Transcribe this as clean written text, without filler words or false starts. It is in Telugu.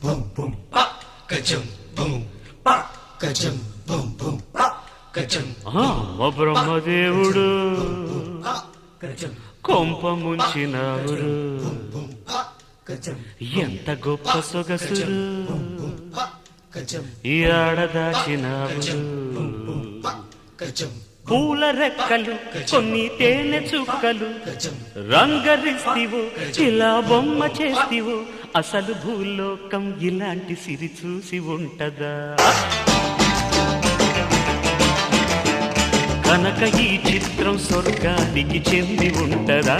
bum bum pa kachum bum pa kachum bum bum pa kachum బ్రహ్మదేవుడు కొంప ముంచినావురు ఎంత గొప్ప సొగసురు ఈ ఆడదాచినావురు పూల రెక్కలు కొన్ని తేనె చుక్కలు రంగరిస్తివు ఇలా బొమ్మ చేస్తివు అసలు భూలోకం ఇలాంటి సిరి చూసి ఉంటదా కనుక ఈ చిత్రం స్వర్గానికి చెంది ఉంటదా